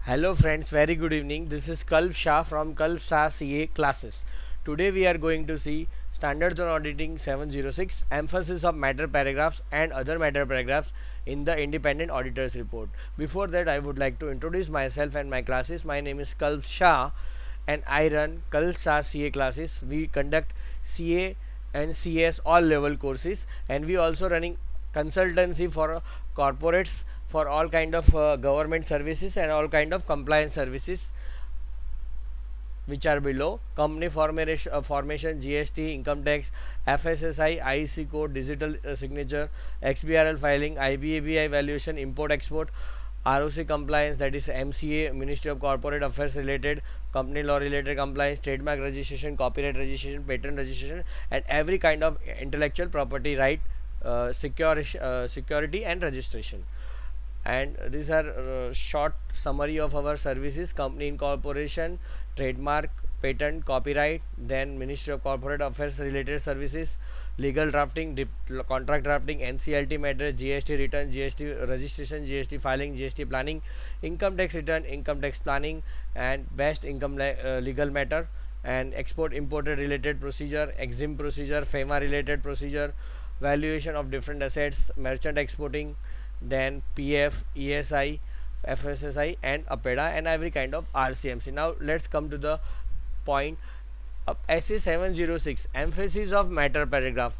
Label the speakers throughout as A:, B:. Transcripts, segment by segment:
A: Hello friends, very good evening. This is Kalp Shah from Kalp Shah CA classes. Today we are going to see Standards on Auditing 706, emphasis of matter paragraphs and other matter paragraphs in the Independent Auditors Report. Before that, I would like to introduce myself and my classes. My name is Kalp Shah and I run Kalp Shah CA classes. We conduct CA and CS all level courses, and we also running consultancy for corporates for all kind of government services and all kind of compliance services which are below: company formation, GST, income tax, FSSI, IEC code, digital signature, XBRL filing, IBABI valuation, import export, ROC compliance, that is MCA, Ministry of Corporate Affairs related, company law related compliance, trademark registration, copyright registration, patent registration, and every kind of intellectual property right, security and registration. And these are short summary of our services: company incorporation, trademark, patent, copyright, then Ministry of Corporate Affairs related services, legal drafting, contract drafting, NCLT matter, GST return, GST registration, GST filing, GST planning, income tax return, income tax planning, and best income legal matter, and export imported related procedure, exempt procedure, FEMA related procedure, valuation of different assets, merchant exporting, then PF, ESI, FSSI, and APEDA, and every kind of RCMC. Now let's come to the point. SA 706, emphasis of matter paragraph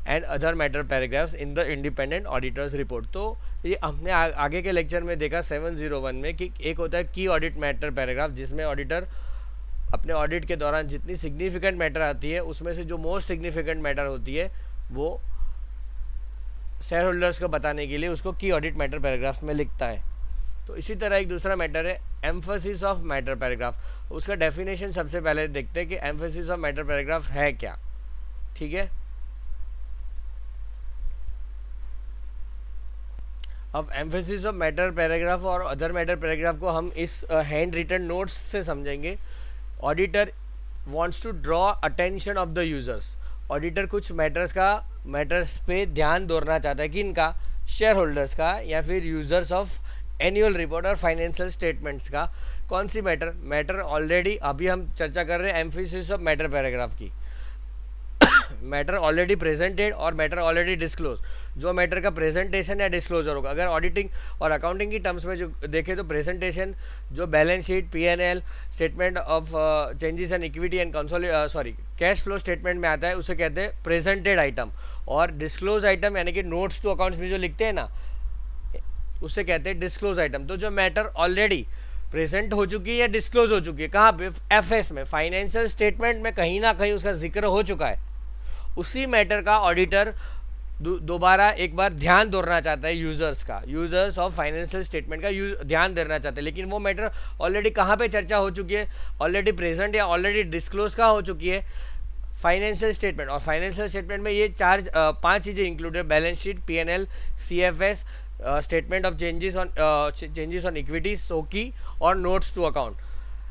A: and other matter paragraphs in the independent auditors report. तो ये हमने आगे के lecture में देखा 701 में कि एक होता है की ऑडिट मैटर पैराग्राफ, जिसमें ऑडिटर अपने ऑडिट के दौरान जितनी सिग्निफिकेंट मैटर आती है उसमें से जो मोस्ट सिग्निफिकेंट मैटर होती है वो शेयर होल्डर्स को बताने के लिए उसको की ऑडिट मैटर पैराग्राफ में लिखता है. तो इसी तरह एक दूसरा मैटर है एम्फेसिस ऑफ मैटर पैराग्राफ. उसका डेफिनेशन सबसे पहले देखते हैं कि एम्फेसिस ऑफ मैटर पैराग्राफ है क्या. ठीक है, अब एम्फेसिस ऑफ मैटर पैराग्राफ और अदर मैटर पैराग्राफ को हम इस हैंड रिटन नोट्स से समझेंगे. Auditor wants to draw attention of the users. Auditor कुछ मैटर्स पे ध्यान दौड़ना चाहता है कि इनका शेयर होल्डर्स का या फिर यूजर्स ऑफ एनुअल रिपोर्ट और फाइनेंशियल स्टेटमेंट्स का. कौन सी मैटर ऑलरेडी अभी हम चर्चा कर रहे हैं एम्फेसिस ऑफ मैटर पैराग्राफ की. मैटर ऑलरेडी प्रेजेंटेड और मैटर ऑलरेडी डिस्क्लोज. जो मैटर का प्रेजेंटेशन या डिस्क्लोजर होगा, अगर ऑडिटिंग और अकाउंटिंग की टर्म्स में जो देखें तो प्रेजेंटेशन जो balance sheet, P&L, statement of changes and equity and cash flow statement में आता है, उसे कहते हैं प्रेजेंटेड आइटम. और डिस्क्लोज आइटम यानी कि नोट्स टू अकाउंट्स में जो लिखते हैं ना, उससे कहते हैं डिस्क्लोज आइटम. तो जो मैटर ऑलरेडी प्रेजेंट हो चुकी है या डिस्क्लोज हो चुकी है, कहाँ पे? FS में, फाइनेंशियल स्टेटमेंट में कहीं ना कहीं उसका जिक्र हो चुका है, उसी मैटर का ऑडिटर दोबारा एक बार ध्यान दोहराना चाहता है यूजर्स ऑफ फाइनेंशियल स्टेटमेंट का ध्यान देना चाहते हैं. लेकिन वो मैटर ऑलरेडी कहाँ पे चर्चा हो चुकी है? ऑलरेडी प्रेजेंट या ऑलरेडी डिस्क्लोज कहाँ हो चुकी है? Financial statement. और फाइनेंशियल स्टेटमेंट में ये पांच चीज़ें इंक्लूड है: balance sheet, P&L, CFS, statement of changes on equity, SOCI और नोट्स टू अकाउंट.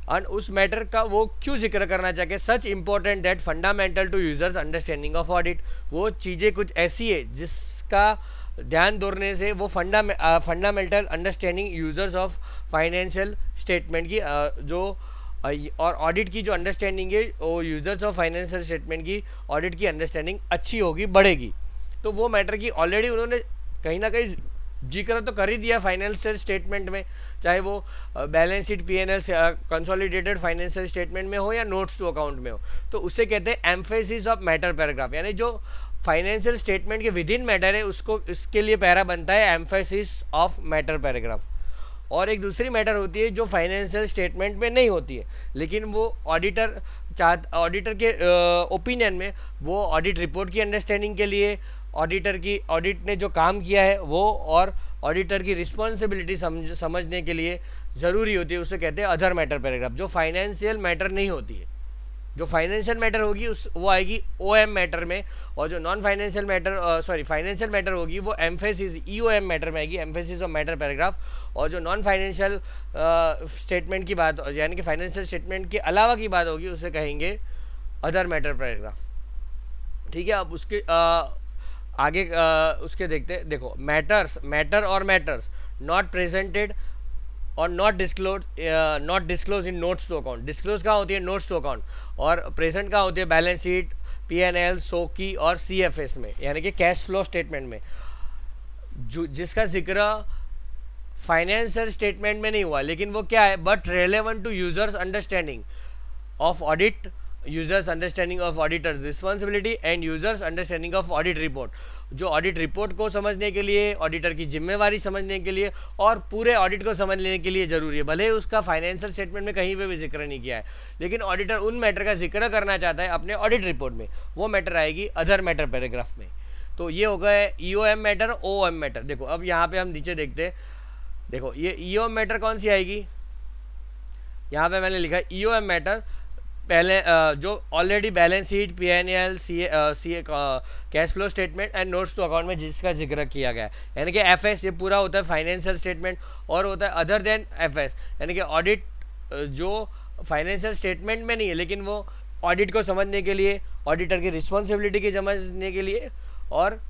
A: और उस मैटर का वो क्यों जिक्र करना चाहिए? Such important that fundamental to users understanding of audit. वो चीज़ें कुछ ऐसी है जिसका ध्यान दोहराने से वो fundamental understanding users of financial statement की और ऑडिट की जो अंडरस्टैंडिंग है वो यूजर्स ऑफ फाइनेंशियल स्टेटमेंट की ऑडिट की अंडरस्टैंडिंग अच्छी होगी, बढ़ेगी. तो वो मैटर की ऑलरेडी उन्होंने कहीं ना कहीं जिक्र तो कर ही दिया फाइनेंशियल स्टेटमेंट में, चाहे वो balance sheet, P&L, consolidated financial statement में हो या नोट्स टू अकाउंट में हो. तो उसे कहते हैं एम्फेसिस ऑफ मैटर पैराग्राफ. यानी जो फाइनेंशियल स्टेटमेंट के विद इन मैटर है उसको, इसके लिए पैरा बनता है एम्फेसिस ऑफ मैटर पैराग्राफ. और एक दूसरी मैटर होती है जो फाइनेंशियल स्टेटमेंट में नहीं होती है, लेकिन वो ऑडिटर के ओपिनियन में वो ऑडिट रिपोर्ट की अंडरस्टैंडिंग के लिए, ऑडिट ने जो काम किया है वो और ऑडिटर की रिस्पॉन्सिबिलिटी समझने के लिए ज़रूरी होती है. उसे कहते हैं अदर मैटर पैराग्राफ, जो फाइनेंशियल मैटर नहीं होती है. जो फाइनेंशियल मैटर होगी वो आएगी OM मैटर में, और जो non financial matter financial matter होगी वो एम्फेसिस EOM मैटर में आएगी, एम्फेसिस ऑफ मैटर पैराग्राफ. और जो नॉन फाइनेंशियल स्टेटमेंट की बात, यानी कि फाइनेंशियल स्टेटमेंट के अलावा की बात होगी, उसे कहेंगे अदर मैटर पैराग्राफ. ठीक है, अब उसके आगे उसके देखते देखो मैटर और मैटर्स नॉट प्रेजेंटेड और not disclose in notes to account. Disclose कहाँ होती है? Notes to account. और प्रेजेंट कहाँ होती है? बैलेंस शीट, पीएनएल, सोकी और सीएफएस में, यानी कि कैश फ्लो स्टेटमेंट में, जो जिसका जिक्र फाइनेंशियल स्टेटमेंट में नहीं हुआ, लेकिन वो क्या है? But relevant to users understanding of audit, users understanding of auditors responsibility and users understanding of audit report. जो ऑडिट रिपोर्ट को समझने के लिए, ऑडिटर की जिम्मेवारी समझने के लिए और पूरे ऑडिट को समझ लेने के लिए जरूरी है। भले ही उसका फाइनेंशियल स्टेटमेंट में कहीं पे भी जिक्र नहीं किया है, लेकिन ऑडिटर उन मैटर का जिक्र करना चाहता है अपने ऑडिट रिपोर्ट में, वो मैटर आएगी अदर मैटर पैराग्राफ में। तो ये हो गया ईओएम मैटर, ओएम मैटर। देखो अब यहाँ पे हम नीचे देखते हैं, देखो ये ईओएम मैटर कौन सी आएगी? यहाँ पे मैंने लिखा है ईओएम मैटर, पहले जो already balance sheet, PNL, C cash flow statement and notes to account में जिसका जिक्र किया गया है, यानी कि एफएस ये पूरा होता है फाइनेंशियल स्टेटमेंट, और होता है अदर देन एफएस, यानी कि ऑडिट जो फाइनेंशियल स्टेटमेंट में नहीं है, लेकिन वो ऑडिट को समझने के लिए, ऑडिटर की रिस्पॉन्सिबिलिटी की समझने के लिए और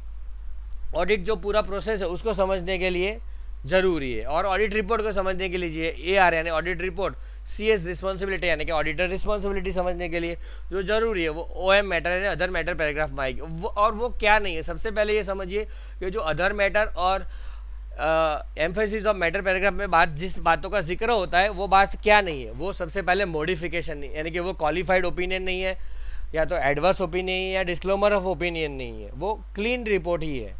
A: ऑडिट जो पूरा प्रोसेस है उसको समझने के लिए ज़रूरी है, और ऑडिट रिपोर्ट को समझने के लिए एआर यानी ऑडिट रिपोर्ट, सीएस रिस्पॉन्सिबिलिटी यानी कि ऑडिटर रिस्पॉन्सिबिलिटी समझने के लिए जो जरूरी है वो ओएम मैटर है, अदर मैटर पैराग्राफ में आएगी। और वो क्या नहीं है, सबसे पहले ये समझिए कि जो अदर मैटर और एम्फेसिस ऑफ मैटर पैराग्राफ में जिस बातों का जिक्र होता है वो बात क्या नहीं है? वो सबसे पहले मॉडिफिकेशन नहीं, यानी कि वो क्वालिफाइड ओपिनियन नहीं है, या तो एडवर्स ओपिनियन है, या डिस्क्लोमर ऑफ ओपिनियन नहीं है, वो क्लीन रिपोर्ट ही है,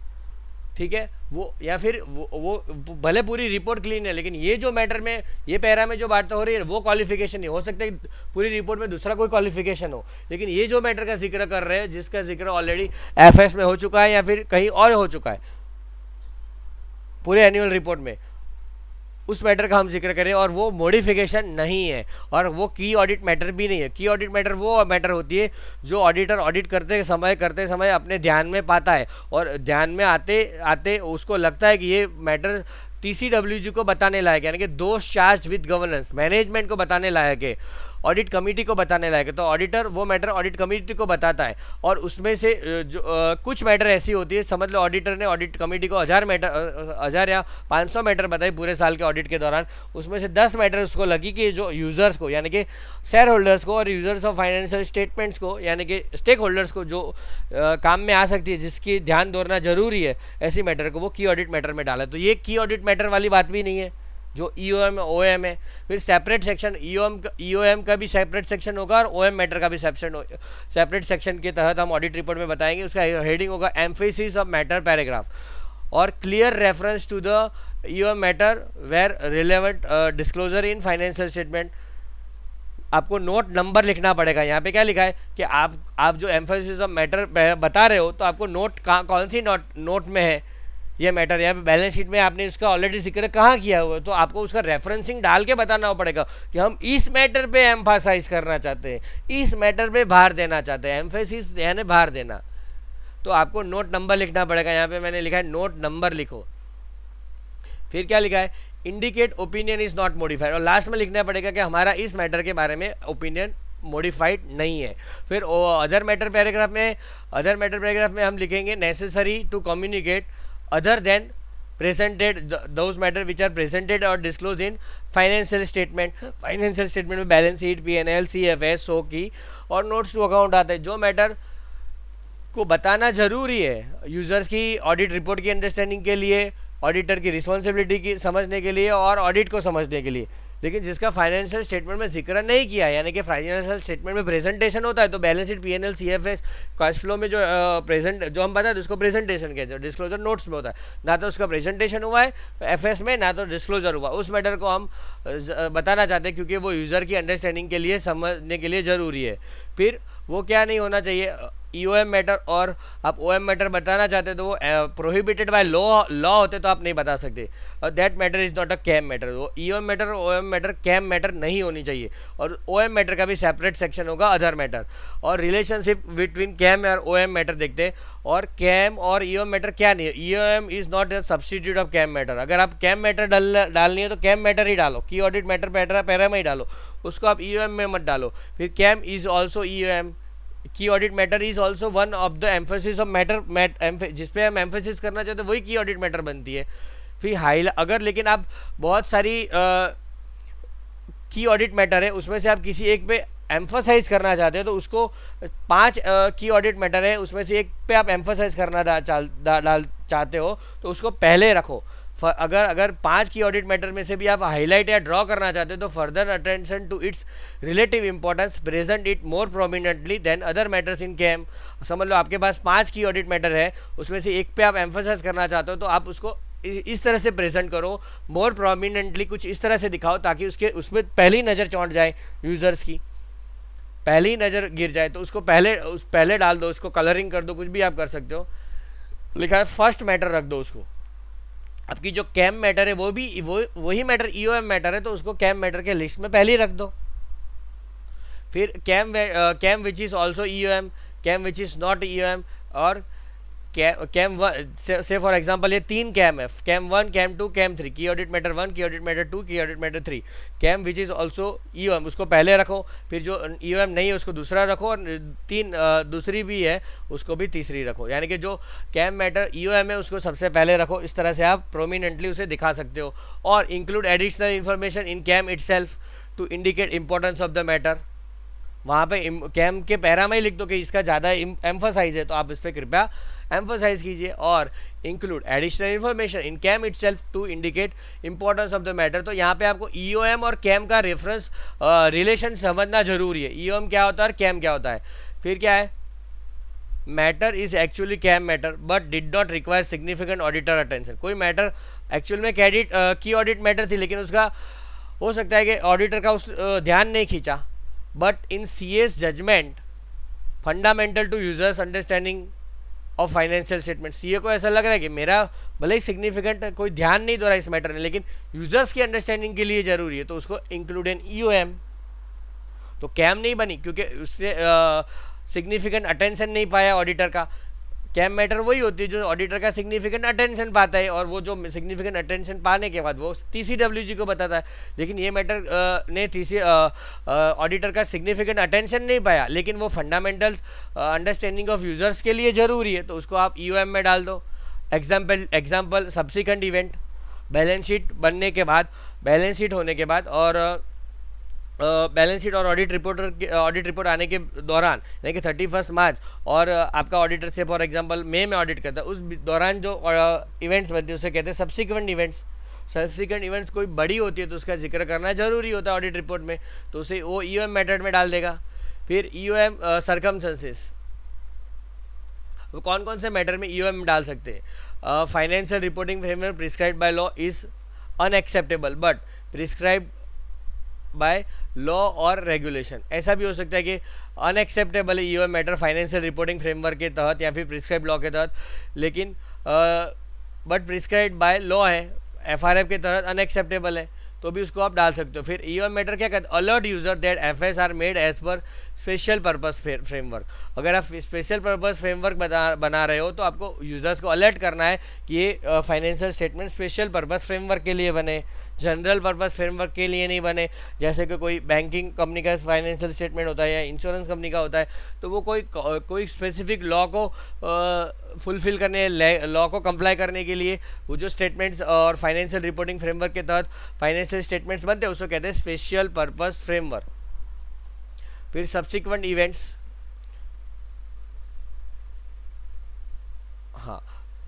A: ठीक है। वो या फिर वो भले पूरी रिपोर्ट क्लीन है, लेकिन ये जो मैटर में, ये पैरा में जो बात हो रही है वो क्वालिफिकेशन नहीं हो सकता है, पूरी रिपोर्ट में दूसरा कोई क्वालिफिकेशन हो, लेकिन ये जो मैटर का जिक्र कर रहे हैं, जिसका जिक्र ऑलरेडी एफएस में हो चुका है या फिर कहीं और हो चुका है पूरे एनुअल रिपोर्ट में, उस मैटर का हम जिक्र करें, और वो मॉडिफिकेशन नहीं है, और वो की ऑडिट मैटर भी नहीं है। की ऑडिट मैटर वो मैटर होती है जो ऑडिटर ऑडिट करते समय अपने ध्यान में पाता है, और ध्यान में आते आते उसको लगता है कि ये मैटर टीसीडब्ल्यूजी को बताने लायक है, यानी कि दोष चार्ज विद गवर्नेंस, मैनेजमेंट को बताने लायक है, ऑडिट कमेटी को बताने लायक है, तो ऑडिटर वो मैटर ऑडिट कमेटी को बताता है। और उसमें से जो कुछ मैटर ऐसी होती है, समझ लो ऑडिटर ने ऑडिट कमेटी को 1000 या 500 मैटर बताए पूरे साल के ऑडिट के दौरान, उसमें से 10 मैटर उसको लगी कि जो यूज़र्स को, यानी कि शेयर होल्डर्स को और यूज़र्स ऑफ फाइनेंशियल स्टेटमेंट्स को, यानी कि स्टेक होल्डर्स को जो काम में आ सकती है, जिसकी ध्यान दोहराना जरूरी है, ऐसी मैटर को वो की ऑडिट मैटर में डाला। तो ये की ऑडिट मैटर वाली बात भी नहीं है जो ईओएम ओएम है। फिर सेपरेट सेक्शन, ईओएम का भी सेपरेट सेक्शन होगा और ओएम मैटर का भी सेपरेट सेक्शन के तहत हम ऑडिट रिपोर्ट में बताएंगे। उसका हेडिंग होगा एम्फेसिस ऑफ मैटर पैराग्राफ, और clear reference to the EOM matter where relevant disclosure in financial statement. आपको नोट नंबर लिखना पड़ेगा। यहाँ पे क्या लिखा है कि आप जो एम्फेसिस ऑफ मैटर बता रहे हो, तो आपको नोट कौन सी नोट में है ये मैटर, यहाँ पे बैलेंस शीट में आपने इसका ऑलरेडी जिक्र कहाँ किया हुआ है, तो आपको उसका रेफरेंसिंग डाल के बताना पड़ेगा कि हम इस मैटर पे एम्फासाइज करना चाहते हैं, इस मैटर पे भार देना चाहते हैं। एम्फेसिस यानी भार देना, तो आपको नोट नंबर लिखना पड़ेगा। यहाँ पे मैंने लिखा है नोट नंबर लिखो। फिर क्या लिखा है, indicate opinion is not modified, और लास्ट में लिखना पड़ेगा कि हमारा इस मैटर के बारे में ओपिनियन मॉडिफाइड नहीं है। फिर अदर मैटर पैराग्राफ में हम लिखेंगे necessary to communicate other than presented those matter which are presented or disclosed in financial statement में बैलेंस शीट, पीएनएल, सीएफएस, सोकी और नोट्स टू अकाउंट आते हैं। जो मैटर को बताना जरूरी है यूजर्स की ऑडिट रिपोर्ट की अंडरस्टैंडिंग के लिए, ऑडिटर की रिस्पॉन्सिबिलिटी की समझने के लिए और ऑडिट को समझने के लिए, लेकिन जिसका फाइनेंशियल स्टेटमेंट में जिक्र नहीं किया है, यानी कि फाइनेंशियल स्टेटमेंट में प्रेजेंटेशन होता है, तो balance sheet, PNL, CFS, cash flow में जो जो हम बताते हैं उसको प्रेजेंटेशन कहते हैं, डिस्क्लोजर नोट्स में होता है। ना तो उसका प्रेजेंटेशन हुआ है एफएस में, ना तो डिस्क्लोजर हुआ, उस मैटर को हम बताना चाहते हैं क्योंकि वो यूज़र की अंडरस्टैंडिंग के लिए, समझने के लिए ज़रूरी है। फिर वो क्या नहीं होना चाहिए, ईओएम मैटर, और आप ओएम मैटर बताना चाहते तो वो प्रोहिबिटेड बाय लॉ होते तो आप नहीं बता सकते, और that matter is not a KAM matter. वो ईओएम मैटर और ओएम मैटर कैम मैटर नहीं होनी चाहिए, और ओएम मैटर का भी सेपरेट सेक्शन होगा अदर मैटर। और रिलेशनशिप बिटवीन कैम और ओएम मैटर देखते हैं, और कैम और ईओएम मैटर क्या नहीं है, EOM is not a substitute of KAM matter. अगर आप कैम मैटर डालनी है तो कैम मैटर ही डालो, की ऑडिट मैटर पैरा में ही डालो, उसको आप ईओएम में मत डालो। फिर कैम इज ऑल्सो ईओएम, की audit matter is also one of the emphasis of matter, जिसपे हम एम्फेसिस करना चाहते हैं वही की ऑडिट मैटर बनती है। फिर अगर लेकिन आप बहुत सारी की ऑडिट मैटर है उसमें से आप किसी एक पे एम्फोसाइज करना चाहते हो तो उसको 5 की ऑडिट मैटर है उसमें से एक पे आप एम्फोसाइज करना चाहते हो तो उसको पहले रखो। अगर 5 की ऑडिट मैटर में से भी आप हाईलाइट या ड्रॉ करना चाहते हो तो further attention to its relative importance present it more prominently than other matters in came. समझ लो आपके पास 5 की ऑडिट मैटर है उसमें से एक पे आप एम्फोसाइज करना चाहते हो तो आप उसको इस तरह से प्रेजेंट करो, मोर प्रोमिनेंटली, कुछ इस तरह से दिखाओ ताकि उसमें पहली नज़र चौंक जाए, यूज़र्स की पहली नज़र गिर जाए तो उसको पहले डाल दो, उसको कलरिंग कर दो, कुछ भी आप कर सकते हो। लिखा है फर्स्ट मैटर रख दो उसको। आपकी जो कैम मैटर है वही मैटर ईओएम मैटर है तो उसको कैम मैटर के लिस्ट में पहले ही रख दो। फिर KAM which is also EOM, KAM which is not EOM, और कैम से फॉर एग्जांपल ये 3 कैम है, कैम 1, कैम 2, कैम 3, की ऑडिट मैटर 1, की ऑडिट मैटर 2, की audit matter 3। KAM which is also EOM उसको पहले रखो, फिर जो ईओएम नहीं है उसको दूसरा रखो, और दूसरी भी है उसको भी तीसरी रखो। यानी कि जो कैम मैटर ईओएम है उसको सबसे पहले रखो। इस तरह से आप प्रोमिनेंटली उसे दिखा सकते हो। और include additional information in KAM itself to indicate importance of the matter. वहाँ पे कैम के पैरा में ही लिख दो कि इसका ज़्यादा एम्फोसाइज है तो आप इस पर कृपया एम्फोसाइज कीजिए। और include additional information in KAM itself to indicate importance of the matter. तो यहाँ पे आपको ईओएम और कैम का रेफरेंस रिलेशन समझना जरूरी है। ईओएम क्या होता है और कैम क्या होता है। फिर क्या है, matter is actually KAM matter but did not require significant auditor attention. कोई मैटर एक्चुअल में की ऑडिट मैटर थी लेकिन उसका हो सकता है कि ऑडिटर का उस ध्यान नहीं खींचा, but in CS judgement fundamental to users understanding of financial statement. CA को ऐसा लग रहा है कि मेरा भले ही सिग्निफिकेंट कोई ध्यान नहीं दे रहा इस मैटर में लेकिन यूजर्स की अंडरस्टैंडिंग के लिए जरूरी है तो उसको इंक्लूड इन ईओएम। तो कैम नहीं बनी क्योंकि उससे सिग्निफिकेंट अटेंशन नहीं पाया ऑडिटर का। कैम मैटर वही होती है जो ऑडिटर का सिग्निफिकेंट अटेंशन पाता है और वो जो सिग्निफिकेंट अटेंशन पाने के बाद वो टीसीडब्ल्यूजी को बताता है। लेकिन ये मैटर ने ऑडिटर का सिग्निफिकेंट अटेंशन नहीं पाया लेकिन वो फंडामेंटल अंडरस्टैंडिंग ऑफ यूजर्स के लिए ज़रूरी है तो उसको आप ईओएम में डाल दो। Example subsequent event, balance sheet बनने के बाद, बैलेंस शीट होने के बाद और बैलेंस शीट और ऑडिट रिपोर्ट आने के दौरान यानी कि 31 मार्च और आपका ऑडिटर से फॉर एग्जांपल मई में ऑडिट करता है उस दौरान जो इवेंट्स बनते हैं उसे कहते हैं सब्सिक्वेंट इवेंट्स। सब्सिक्वेंट इवेंट्स कोई बड़ी होती है तो उसका जिक्र करना जरूरी होता है ऑडिट रिपोर्ट में तो उसे वो ईओएम मेथड में डाल देगा। फिर ईओएम सर्कमस्टेंसेस, कौन कौन से मैटर में ईओएम डाल सकते हैं। Financial reporting framework prescribed by law is unacceptable but prescribed by law और रेगुलेशन। ऐसा भी हो सकता है कि अनएक्सेप्टेबल है EOM matter financial reporting framework के तहत या फिर प्रिस्क्राइब लॉ के तहत, लेकिन बट प्रिस्क्राइब बाय लॉ है, एफआरएफ के तहत अनएक्सेप्टेबल है तो भी उसको आप डाल सकते हो। फिर ईओएम मैटर क्या कहते हैं, alert user that FS are made as per special purpose framework. अगर आप स्पेशल पर्पस फ्रेमवर्क बना रहे हो तो आपको यूजर्स को अलर्ट करना है कि ये financial statement special purpose framework के लिए बने, जनरल पर्पस फ्रेमवर्क के लिए नहीं बने। जैसे कि कोई बैंकिंग कंपनी का फाइनेंशियल स्टेटमेंट होता है या इंश्योरेंस कंपनी का होता है तो वो कोई स्पेसिफिक लॉ को फुलफिल करने, लॉ को कंप्लाई करने के लिए वो जो स्टेटमेंट्स और फाइनेंशियल रिपोर्टिंग फ्रेमवर्क के तहत फाइनेंशियल स्टेटमेंट्स बनते हैं उसको कहते हैं स्पेशल पर्पस फ्रेमवर्क। फिर सब्सिक्वेंट इवेंट्स, हाँ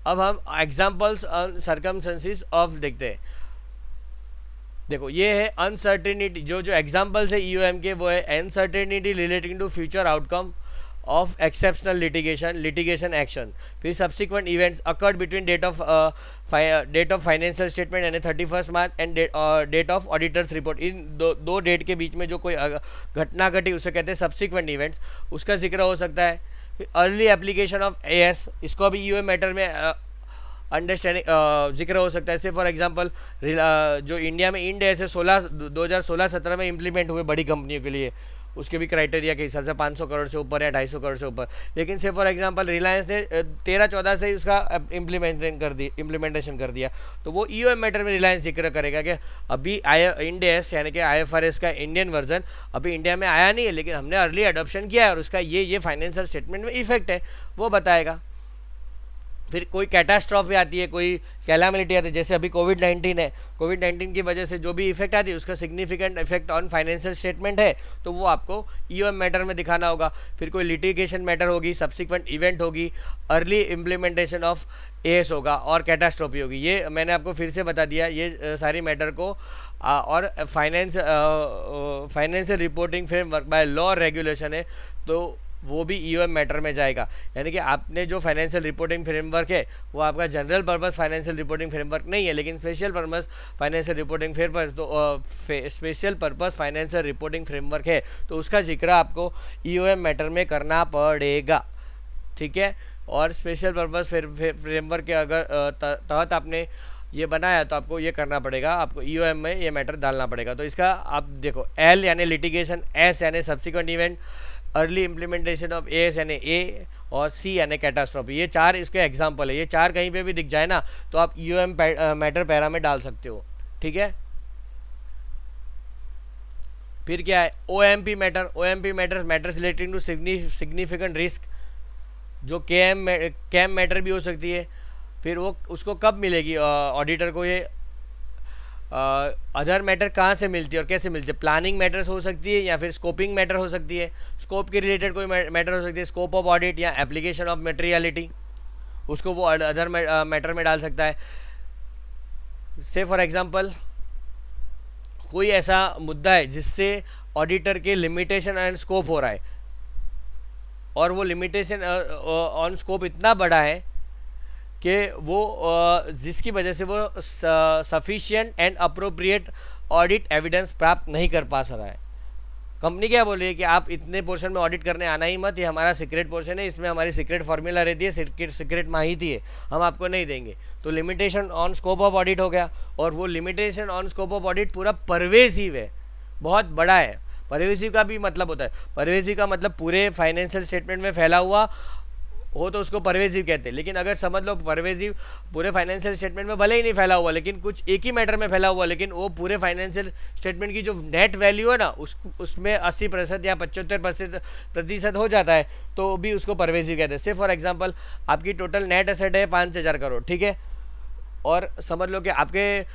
A: अब हम एग्जाम्पल्स सर्कमस्टेंसेस ऑफ देखते हैं। देखो ये है अनसर्टेनिटी, जो एग्जाम्पल्स है ईओएम के वो है uncertainty relating to future outcome of exceptional litigation action. फिर subsequent events occurred between date of financial statement यानी 31 March and date of auditors report. इन दो डेट के बीच में जो कोई घटना घटी उसे कहते हैं सब्सिक्वेंट इवेंट्स, उसका जिक्र हो सकता है। फिर अर्ली एप्लीकेशन ऑफ एएस, इसको भी ईओएम मैटर में अंडरस्टैंडिंग जिक्र हो सकता है। जैसे फॉर एग्जांपल जो इंडिया में इंड एस 2016-17 में इम्प्लीमेंट हुए बड़ी कंपनियों के लिए, उसके भी क्राइटेरिया के हिसाब से 500 करोड़ से ऊपर या 250 करोड़ से ऊपर। लेकिन से फॉर एग्जांपल रिलायंस ने 13-14 से ही उसका इम्प्लीमेंटेशन कर दिया तो वो ईओएम मैटर में रिलायंस जिक्र करेगा कि अभी इंड एस यानी कि आईएफआरएस का इंडियन वर्जन अभी इंडिया में आया नहीं है लेकिन हमने अर्ली अडॉप्शन किया है और उसका ये फाइनेंशियल स्टेटमेंट में इफेक्ट है वो बताएगा। फिर कोई कैटास्ट्रॉफी आती है, कोई कैलामिलिटी आती है, जैसे अभी कोविड-19 है, कोविड-19 की वजह से जो भी इफेक्ट आती है उसका significant effect on financial statement है, तो वो आपको ईओएम मैटर में दिखाना होगा। फिर कोई लिटिगेशन मैटर होगी, सब्सिक्वेंट इवेंट होगी, अर्ली इम्प्लीमेंटेशन ऑफ एएस होगा और कैटास्ट्रॉफी होगी। ये मैंने आपको फिर से बता दिया, ये सारी मैटर को और financial reporting framework by law और रेगुलेशन है, तो वो भी ईओएम मैटर में जाएगा। यानी कि आपने जो फाइनेंशियल रिपोर्टिंग फ्रेमवर्क है वो आपका general purpose financial reporting framework नहीं है, लेकिन special purpose financial reporting framework, तो special purpose financial reporting framework है, तो उसका जिक्र आपको ईओएम मैटर में करना पड़ेगा। ठीक है, और स्पेशल पर्पस फ्रेमवर्क के अगर तहत आपने ये बनाया तो आपको ये करना पड़ेगा, आपको ईओएम में ये मैटर डालना पड़ेगा। तो इसका आप देखो, एल यानी लिटिगेशन, एस यानी subsequent event, early implementation of as यानी ए, और सी यानी कैटास्ट्रॉफी। ये चार इसके एग्जाम्पल है, ये चार कहीं पे भी दिख जाए ना तो आप ईओएम मैटर पैरा में डाल सकते हो। ठीक है, फिर क्या है OMP matter. OMP matters relating to significant risk, जो कैम मैटर भी हो सकती है। फिर वो उसको कब मिलेगी ऑडिटर को, ये अदर मैटर कहाँ से मिलती है और कैसे मिलती है। प्लानिंग मैटर्स हो सकती है या फिर स्कोपिंग मैटर हो सकती है, स्कोप के रिलेटेड कोई मैटर हो सकती है, स्कोप ऑफ ऑडिट या एप्लीकेशन ऑफ मटेरियलिटी, उसको वो अदर मैटर में डाल सकता है। से फॉर एग्जांपल कोई ऐसा मुद्दा है जिससे ऑडिटर के लिमिटेशन एंड स्कोप हो रहा है, और वो लिमिटेशन ऑन स्कोप इतना बड़ा है कि वो जिसकी वजह से वो sufficient and appropriate audit evidence प्राप्त नहीं कर पा रहा है। कंपनी क्या बोल रही है कि आप इतने पोर्शन में ऑडिट करने आना ही मत, ये हमारा सीक्रेट पोर्शन है, इसमें हमारी सीक्रेट फार्मूला रहती है, सीक्रेट माहिती है, हम आपको नहीं देंगे। तो limitation on scope of audit हो गया, और वो limitation on scope of audit पूरा परवेसिव है, बहुत बड़ा है। परवेसिव का भी मतलब होता है, परवेसिव का मतलब पूरे फाइनेंशियल स्टेटमेंट में फैला हुआ हो तो उसको परवेजिव कहते हैं। लेकिन अगर समझ लो परवेजिव पूरे फाइनेंशियल स्टेटमेंट में भले ही नहीं फैला हुआ, लेकिन कुछ एक ही मैटर में फैला हुआ, लेकिन वो पूरे फाइनेंशियल स्टेटमेंट की जो नेट वैल्यू है ना उसमें 80% या 75% हो जाता है, तो भी उसको परवेजिव कहते हैं। से फॉर एग्जांपल आपकी टोटल नेट एसेट है 5,000 करोड़, ठीक है, और समझ लो कि आपके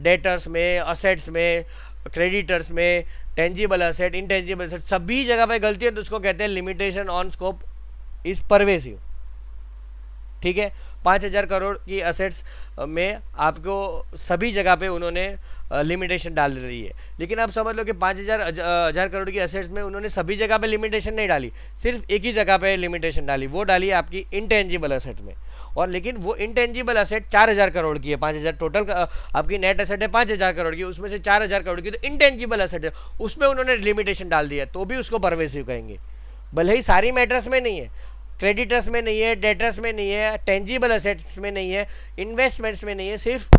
A: डेटर्स में, असेट्स में, क्रेडिटर्स में, टेंजिबल असेट, इनटेंजिबल असेट, सभी जगह पे गलती है, तो उसको कहते हैं limitation on scope is pervasive. ठीक है, 5,000 करोड़ की असेट्स में आपको सभी जगह पे उन्होंने लिमिटेशन डाल दी है। लेकिन आप समझ लो कि 5,000 करोड़ की असेट्स में उन्होंने सभी जगह पे लिमिटेशन नहीं डाली, सिर्फ एक ही जगह पे लिमिटेशन डाली, वो डाली है आपकी इनटेंजिबल असेट में। और लेकिन वो इनटेंजिबल असेट 4,000 करोड़ की है, 5,000 टोटल आपकी नेट असेट है 5,000 करोड़ की, उसमें से 4,000 करोड़ की तो इनटेंजिबल असेट है, उसमें उन्होंने लिमिटेशन डाल दिया, तो भी उसको परवेसिव कहेंगे। भले ही सारी मैटर्स में नहीं है, क्रेडिटर्स में नहीं है, डेटर्स में नहीं है, टेंजिबल असेट्स में नहीं है, इन्वेस्टमेंट्स में नहीं है, सिर्फ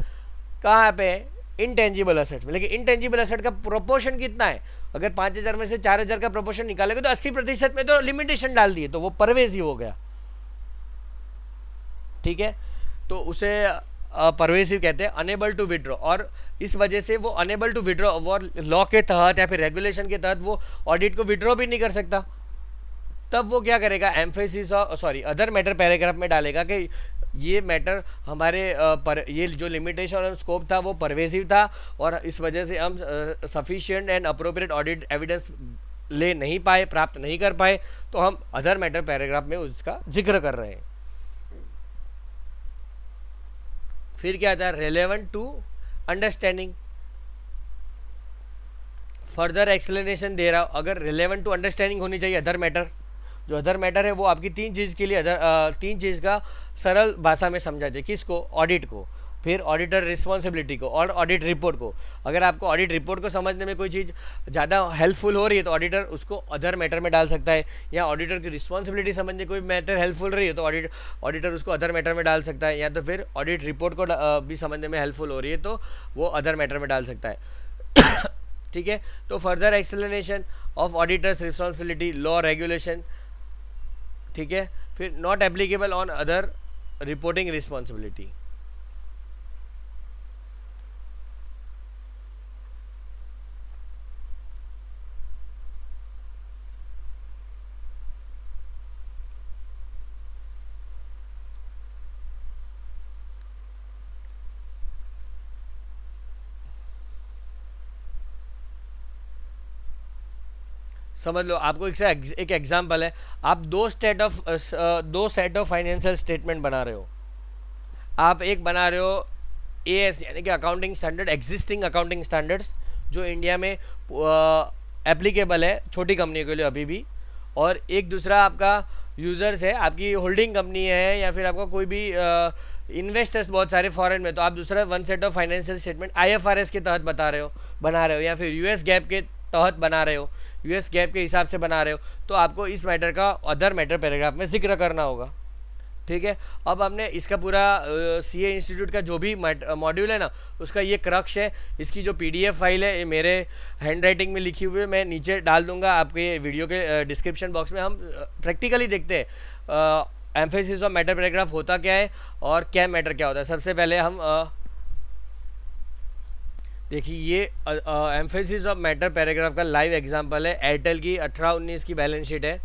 A: कहाँ पे इनटेंजिबल असेट्स में। लेकिन इनटेंजिबल असेट का प्रोपोर्शन कितना है, अगर 5,000 में से 4,000 का प्रोपोर्शन निकालेगा तो 80% में तो लिमिटेशन डाल दिए, तो वो परवेसिव हो गया। ठीक है, तो उसे परवेसिव कहते हैं, अनेबल टू विड्रॉ। और इस वजह से वो अनेबल टू विड्रॉ, और लॉ के तहत या फिर रेगुलेशन के तहत वो ऑडिट को विड्रॉ भी नहीं कर सकता। तब वो क्या करेगा, एम्फेसिस अदर मैटर पैराग्राफ में डालेगा कि ये मैटर हमारे ये जो लिमिटेशन और स्कोप था वो परवेसिव था, और इस वजह से हम sufficient and appropriate audit evidence ले नहीं पाए, प्राप्त नहीं कर पाए, तो हम अदर मैटर पैराग्राफ में उसका जिक्र कर रहे हैं। फिर क्या आता है, relevant to understanding, further explanation दे रहा हूँ। अगर रिलेवेंट टू अंडरस्टैंडिंग होनी चाहिए अदर मैटर, जो अदर मैटर है वो आपकी तीन चीज़ के लिए तीन चीज़ का सरल भाषा में समझा जाए। किसको, ऑडिट को, फिर ऑडिटर रिस्पॉन्सिबिलिटी को, और ऑडिट रिपोर्ट को। अगर आपको ऑडिट रिपोर्ट को समझने में कोई चीज़ ज़्यादा हेल्पफुल हो रही है तो ऑडिटर उसको अदर मैटर में डाल सकता है, या ऑडिटर की रिस्पॉन्सिबिलिटी समझने कोई मैटर हेल्पफुल रही है तो ऑडिटर उसको अदर मैटर में डाल सकता है, या तो फिर ऑडिट रिपोर्ट को भी समझने में हेल्पफुल हो रही है तो वो अदर मैटर में डाल सकता है। ठीक है, तो further explanation of auditors responsibility, law, regulation. ठीक है, फिर not applicable on other reporting responsibility. समझ लो, आपको एक एग्जांपल है, आप दो सेट ऑफ फाइनेंशियल स्टेटमेंट बना रहे हो। आप एक बना रहे हो एएस यानी कि accounting standard, existing accounting standards जो इंडिया में एप्लीकेबल है छोटी कंपनी के लिए अभी भी, और एक दूसरा आपका यूज़र्स है, आपकी होल्डिंग कंपनी है या फिर आपका कोई भी इन्वेस्टर्स बहुत सारे फॉरेन में, तो आप दूसरा one set of financial statement IFRS के तहत बना रहे हो या फिर यूएस गैप के तहत बना रहे हो, यूएस गैप के हिसाब से बना रहे हो, तो आपको इस मैटर का अदर मैटर पैराग्राफ में जिक्र करना होगा। ठीक है, अब हमने इसका पूरा सीए इंस्टीट्यूट का जो भी मॉड्यूल है ना, उसका ये क्रक्स है। इसकी जो पीडीएफ फाइल है ये मेरे हैंड राइटिंग में लिखी हुई है, मैं नीचे डाल दूंगा आपके वीडियो के डिस्क्रिप्शन बॉक्स में। हम प्रैक्टिकली देखते हैं एम्फेसिस ऑफ मैटर पैराग्राफ होता क्या है और क्या मैटर क्या होता है। सबसे पहले हम देखिए, ये एम्फेसिस ऑफ मैटर पैराग्राफ का लाइव एग्जांपल है। एयरटेल की 18-19 की बैलेंस शीट है,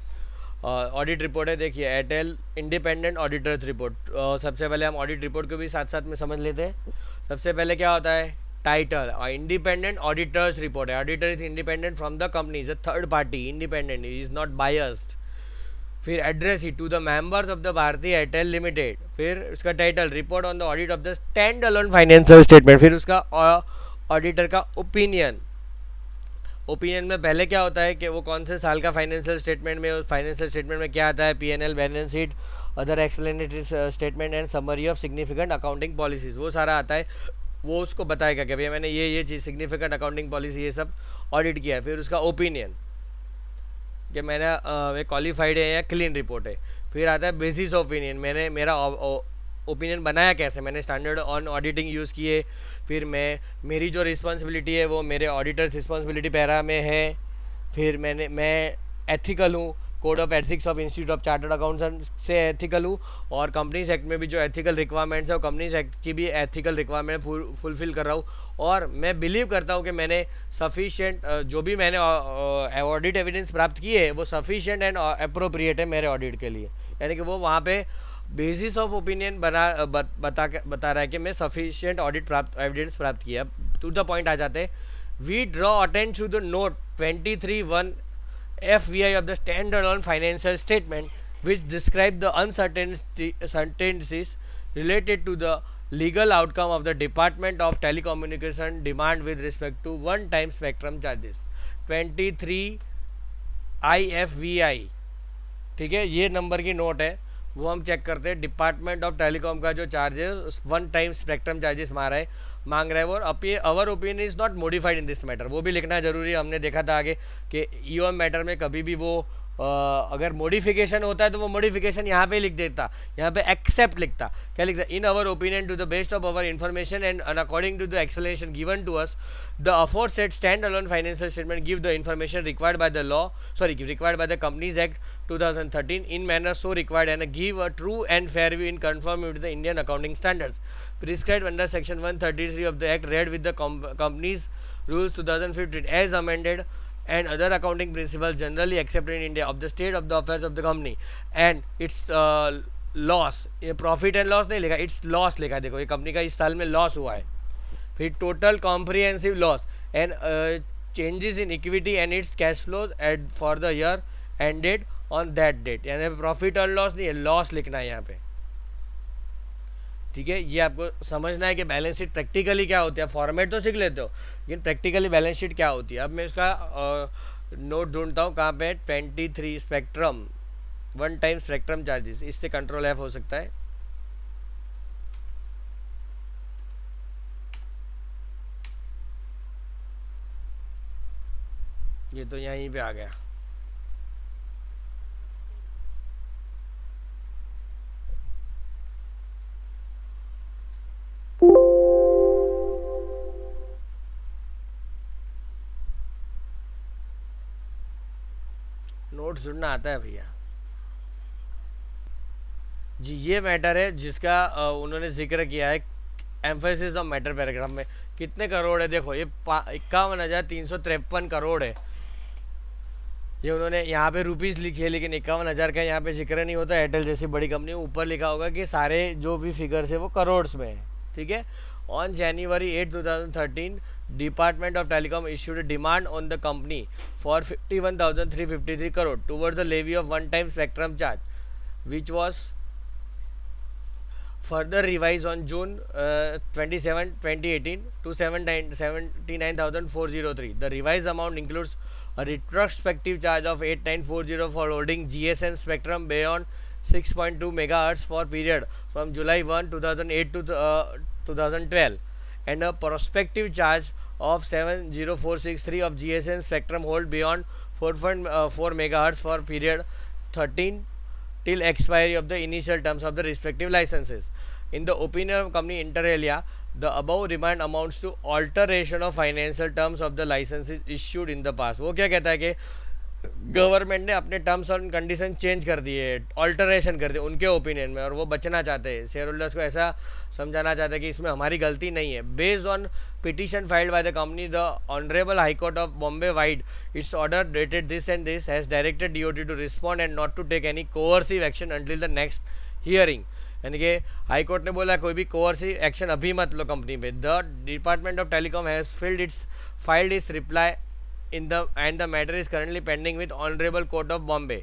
A: ऑडिट रिपोर्ट है। देखिए, एयरटेल इंडिपेंडेंट ऑडिटर्स रिपोर्ट। सबसे पहले हम ऑडिट रिपोर्ट को भी साथ साथ में समझ लेते हैं। सबसे पहले क्या होता है, टाइटल, इंडिपेंडेंट ऑडिटर्स रिपोर्ट है। Auditor is independent from the company, is a third party, independent, is not biased. फिर addressee to the members of the Bharti Airtel Limited. फिर उसका title, report on the audit of the stand alone financial statement. फिर उसका auditor का opinion. Opinion में पहले क्या होता है कि वो कौन से साल का फाइनेंशियल स्टेटमेंट में, फाइनेंशियल स्टेटमेंट में क्या आता है, PNL, balance sheet, other explanatory statement and summary of significant accounting policies, वो सारा आता है। वो उसको बताएगा कि भैया मैंने ये चीज़, सिग्निफिकेंट अकाउंटिंग पॉलिसी, ये सब ऑडिट किया है। फिर उसका ओपिनियन कि मैंने वे क्वालिफाइड है या क्लीन रिपोर्ट है। फिर आता है बेसिस ओपिनियन, मैंने मेरा ओपिनियन बनाया कैसे, मैंने स्टैंडर्ड ऑन ऑडिटिंग यूज़ किए। फिर मेरी जो रिस्पॉन्सिबिलिटी है वो मेरे ऑडिटर्स रिस्पॉन्सिबिलिटी पैरा में है। फिर मैं एथिकल हूँ, code of ethics of institute of chartered accountants से एथिकल हूँ, और कंपनीज एक्ट में भी जो एथिकल रिक्वायरमेंट्स है वो कंपनीज एक्ट की भी एथिकल रिक्वायरमेंट फुलफिल कर रहा हूँ। और मैं बिलीव करता हूँ कि मैंने सफिशिएंट, जो भी मैंने ऑडिट एविडेंस प्राप्त किए है वो सफिशिएंट एंड अप्रोप्रिएट है मेरे ऑडिट के लिए। यानी कि वो वहाँ पे बेसिस ऑफ ओपिनियन बता रहा है कि मैं सफिशिएंट ऑडिट एविडेंस प्राप्त किया। टू द पॉइंट आ जाते हैं, we draw attention to the note 23(1) FVI of the standalone financial statement, which describe the uncertainties related to the legal outcome of the Department of Telecommunication demand with respect to one-time spectrum charges 23 IFVI। ठीक है, ये number की note है, वो हम check करते हैं। Department of telecom का जो charges, one time spectrum charges मांग रहा है वो। अब ये our opinion is not modified in this matter, वो भी लिखना जरूरी है। हमने देखा था आगे कि ईओएम मैटर में कभी भी वो अगर मॉडिफिकेशन होता है तो वो मॉडिफिकेशन यहाँ पे लिख देता, यहाँ पे एक्सेप्ट लिखता। क्या लिखता, in our opinion to the best of our information and according to the explanation given to us, the aforesaid stand alone financial statement give the information required by the law, required by the companies act 2013 in manner so required and give a true and fair view in conformity with the Indian accounting standards prescribed under section 133 of the act read with the companies rules 2015 as amended and other accounting principles generally accepted in India of the state of the affairs of the company and its loss। ये profit and loss नहीं लिखा, it's loss लिखा। देखो ये company का इस साल में लॉस हुआ है। फिर total comprehensive loss and changes in equity and its cash flows at for the year ended on that date, यानी प्रॉफिट और लॉस नहीं है, लॉस लिखना है यहाँ पे। ठीक है, ये आपको समझना है कि बैलेंस शीट प्रैक्टिकली क्या होती है। फॉर्मेट तो सीख लेते हो लेकिन प्रैक्टिकली बैलेंस शीट क्या होती है। अब मैं इसका नोट ढूंढता हूँ कहाँ पे, 23 spectrum, one time spectrum charges, इससे कंट्रोल F हो सकता है। ये तो यहीं पे आ गया। नोट्स ढूंढना आता है भैया जी। ये मैटर है जिसका उन्होंने जिक्र किया है एम्फेसिस ऑफ मैटर पैराग्राफ में। कितने करोड़ है देखो, ये 51,353 करोड़ है। ये उन्होंने यहाँ पे रुपीज़ लिखी है लेकिन 51,000 का यहाँ पे जिक्र नहीं होता। एयरटेल जैसी बड़ी कंपनी ऊपर लिखा होगा कि सारे जो भी फिगर्स है वो करोड़ में है। ठीक है, On January 8, 2013, Department of Telecom issued a demand on the company for 51,353 crore towards the levy of one-time spectrum charge, which was further revised on June 27, 2018 to 79,403. The revised amount includes a retrospective charge of 8,940 for holding GSM spectrum beyond 6.2 MHz for period from July 1, 2008 to 2012, and a prospective charge of 70463 of GSM spectrum hold beyond 4.4 MHz for period 13 till expiry of the initial terms of the respective licenses. In the opinion of company inter alia, the above demand amounts to alteration of financial terms of the licenses issued in the past. वो क्या कहता है कि government ने अपने terms और condition change कर दिए, ऑल्टरेशन कर दिए उनके ओपिनियन में, और वो बचना चाहते हैं, शेयर होल्डर्स को ऐसा समझाना चाहते हैं कि इसमें हमारी गलती नहीं है. Based on petition filed by the company, the honourable high court of Bombay vide its order dated this and this has directed DOT to respond and not to take any coercive action until the next hearing. यानी कि high court ने बोला कोई भी coercive action अभी मत लो company पे. The department of telecom has filed it's reply in the and the matter is currently pending with Honorable Court of Bombay,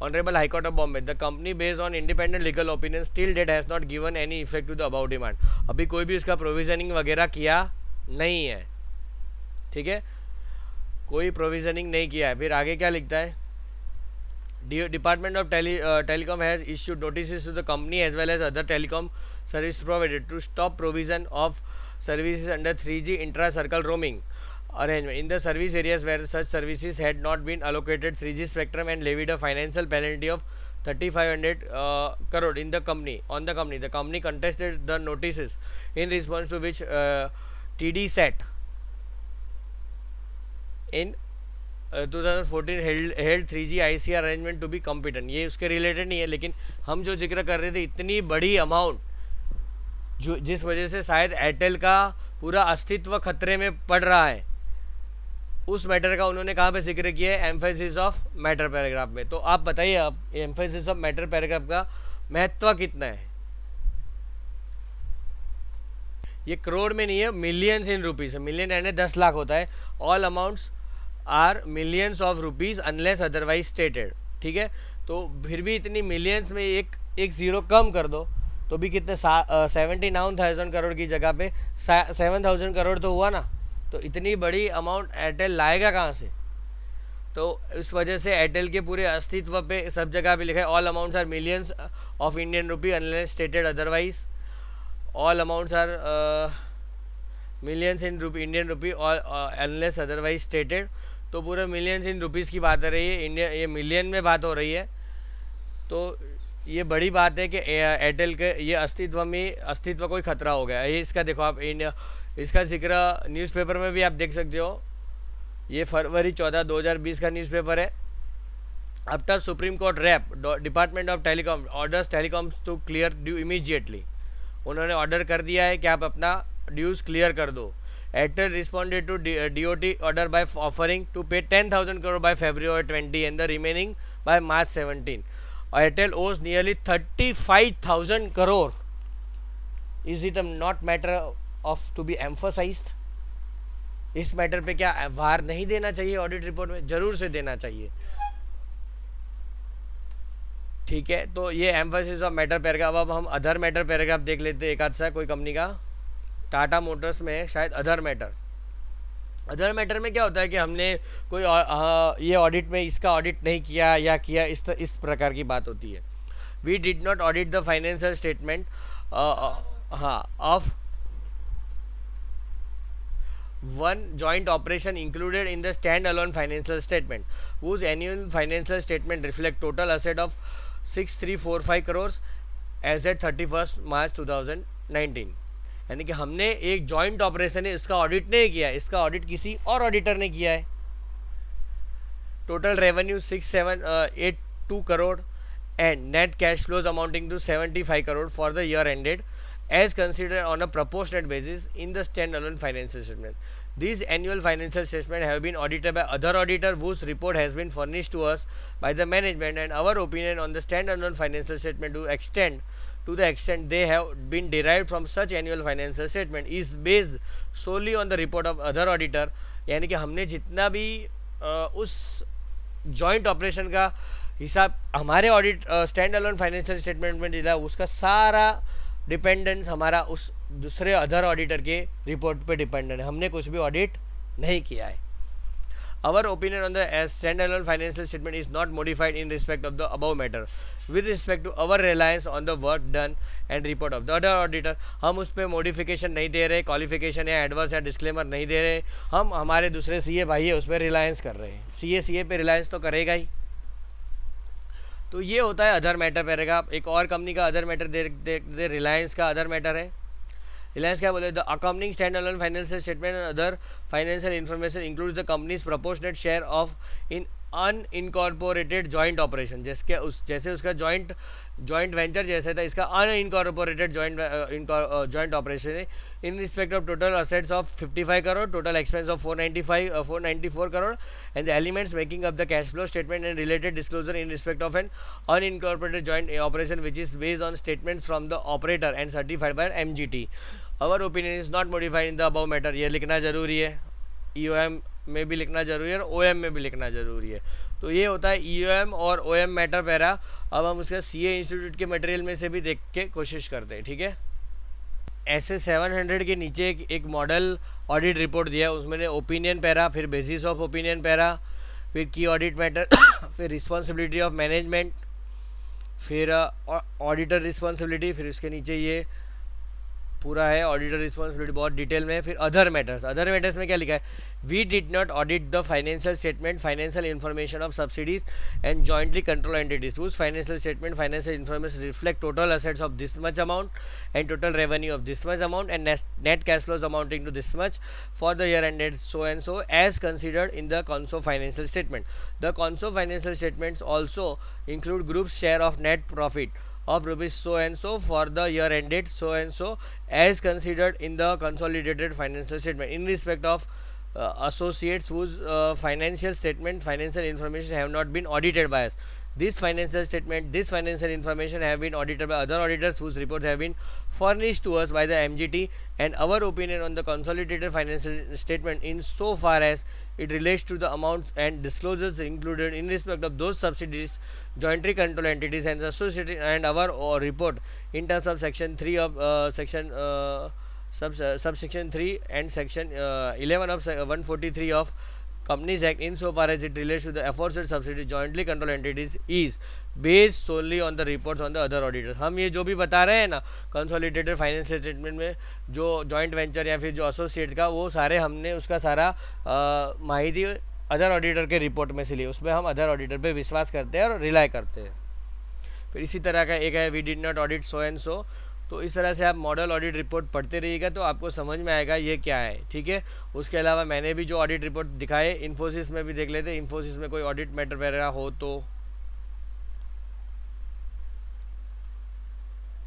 A: Honorable High Court of Bombay. The company based on independent legal opinion still date has not given any effect to the above demand. अभी कोई भी उसका provisioning वगैरह किया नहीं है, ठीक है, कोई प्रोविजनिंग नहीं किया है. फिर आगे क्या लिखता है, Department of Telecom has issued notices to the company as well as other telecom service provider to stop provision of services under 3G intra-circle roaming arrangement in the service areas where such services had not been allocated 3G spectrum, and levied a financial penalty of 3,500 crore in the company on the company. The company contested the notices, in response to which TD SAT in 2014 held 3G ICR arrangement to be competent. ये उसके related नहीं है, लेकिन हम जो जिक्र कर रहे थे इतनी बड़ी अमाउंट जो जिस वजह से शायद एयरटेल का पूरा अस्तित्व खतरे में पड़ रहा है, उस मैटर का उन्होंने कहाँ पे जिक्र किया है, एम्फेसिस ऑफ मैटर पैराग्राफ में. तो आप बताइए, अब एम्फेसिस ऑफ मैटर पैराग्राफ का महत्व कितना है. ये करोड़ में नहीं है, मिलियंस इन रुपीज. मिलियन यानी 10 लाख होता है. All amounts are millions of rupees unless otherwise stated, ठीक है. तो फिर भी इतनी मिलियंस में एक जीरो कम कर दो तो भी कितने 79,000 करोड़ की जगह पे 7,000 करोड़ तो हुआ ना. तो इतनी बड़ी अमाउंट एयरटेल लाएगा कहाँ से. तो इस वजह से एयरटेल के पूरे अस्तित्व पे सब जगह पे लिखा है all amounts are millions of Indian rupee unless stated otherwise. All amounts are millions in Indian rupee unless otherwise stated. तो पूरे मिलियंस इन रुपीज़ की बात हो रही है, इंडिया ये मिलियन में बात हो रही है. तो ये बड़ी बात है कि एयरटेल के ये अस्तित्व कोई खतरा हो गया. ये इसका देखो आप, इंडिया इसका जिक्र न्यूज़पेपर में भी आप देख सकते हो. ये फरवरी 14, 2020 का न्यूज़पेपर है. अब तक supreme court rap department of telecom orders telecom to clear due immediately. उन्होंने ऑर्डर कर दिया है कि आप अपना ड्यूज क्लियर कर दो. Airtel responded to DOT order by offering to pay 10,000 crore by February 20 and the remaining by March 17. Airtel owes nearly 35,000 crore. Is it not matter of to be emphasized? इस मैटर पे क्या वार नहीं देना चाहिए ऑडिट रिपोर्ट में? जरूर से देना चाहिए, ठीक है. तो ये एम्फोसिस ऑफ मैटर पैराग्राफ. अब हम अदर मैटर पैराग्राफ देख लेते हैं एक आध सा कोई कंपनी का. टाटा मोटर्स में शायद अदर मैटर में क्या होता है कि हमने कोई ये ऑडिट में इसका ऑडिट नहीं किया या किया, इस प्रकार की बात होती है. We did not audit the financial statement of one joint operation included in the stand-alone financial statement, whose annual financial statement reflect total asset of 6,345 crores as at 31st March 2019. यानी कि हमने एक जॉइंट ऑपरेशन है, इसका audit नहीं किया, इसका audit किसी और ऑडिटर ने किया है. Total revenue 6,782 crore and net cash flows amounting to 75 crore for the year ended as considered on a proportionate basis in the stand-alone financial statement. These annual financial statements have been audited by other auditor whose report has been furnished to us by the management, and our opinion on the stand-alone financial statement to extend to the extent they have been derived from such annual financial statement is based solely on the report of other auditor। यानी कि हमने जितना भी उस joint operation का हिसाब हमारे audit stand alone financial statement में दिया, उसका सारा डिपेंडेंस हमारा उस दूसरे अदर ऑडिटर के रिपोर्ट पे डिपेंडेंट है, हमने कुछ भी ऑडिट नहीं किया है। Our opinion on the standalone financial statement is not modified in respect of the above matter with respect to our reliance on the work done and report of the other auditor। हम उस पर modification नहीं दे रहे, qualification या adverse या disclaimer नहीं दे रहे, हम हमारे दूसरे सीए भाई है उस पर रिलायंस कर रहे हैं। सीए पे रिलायंस तो करेगा ही। तो ये होता है अदर मैटर पैराग्राफ। एक और कंपनी का अदर मैटर दे रिलायंस का अदर मैटर है। रिलायंस क्या बोले, the accompanying stand alone financial statement and other financial information includes the companies proportionate share of in unincorporated joint operation. जैसे उसका जॉइंट वेंचर जैसे था, इसका अनइनकॉर्पोरेटेड जॉइंट ऑपरेशन है। In respect of total assets of 55 crore, total expense of 494 crore and the elements making up the cash flow statement and related disclosure in respect of an unincorporated joint operation which is based on statements from the operator and certified by MGT. Our opinion is not modified in the above matter. ये लिखना जरूरी है, EOM में भी लिखना जरूरी है और ओएम में भी लिखना जरूरी है। तो ये होता है ईओएम और ओएम मैटर पैरा। अब हम उसका सीए इंस्टीट्यूट के मटेरियल में से भी देख के कोशिश करते हैं, ठीक है। ऐसे 700 के नीचे एक मॉडल ऑडिट रिपोर्ट दिया है, उसमें ओपिनियन पैरा, फिर बेसिस ऑफ ओपिनियन पैरा, फिर की ऑडिट मैटर, फिर रिस्पॉन्सिबिलिटी ऑफ मैनेजमेंट, फिर ऑडिटर रिस्पॉन्सिबिलिटी, फिर उसके नीचे ये पूरा है ऑडिटर रिस्पॉन्सिबिलिटी बहुत डिटेल में। फिर अदर मैटर्स में क्या लिखा है, we did not audit the financial statement, financial information of subsidiaries and jointly control entities whose financial statement, financial information reflect total assets of this much amount and total revenue of this much amount and net cash flows amounting to this much for the year ended so and so as considered in the conso financial statement. The conso financial statements also include group's share of net profit of rupees so and so for the year ended so and so as considered in the consolidated financial statement in respect of associates whose financial information have not been audited by us. This financial information have been audited by other auditors whose reports have been furnished to us by the MGT, and our opinion on the consolidated financial statement in so far as it relates to the amounts and disclosures included in respect of those subsidiaries, jointly controlled entities and associated, and our report in terms of section 3 of subsection 3 and section 11 of 143 of Companies Act insofar as it relates to the aforesaid subsidiary jointly controlled entities is based solely on the reports on the other auditors। हम ये जो भी बता रहे हैं ना consolidated financial statement में जो जॉइंट वेंचर या फिर जो एसोसिएट का, वो सारे हमने उसका सारा माहिती अदर ऑडिटर के रिपोर्ट में से ली, उसमें हम अदर ऑडिटर पे विश्वास करते हैं और रिलाई करते हैं। फिर इसी तरह का एक है we did not audit so and so. तो इस तरह से आप मॉडल ऑडिट रिपोर्ट पढ़ते रहिएगा तो आपको समझ में आएगा ये क्या है, ठीक है। उसके अलावा मैंने भी जो ऑडिट रिपोर्ट दिखाए इन्फोसिस में भी देख लेते, इन्फोसिस में कोई ऑडिट मैटर वगैरह हो तो।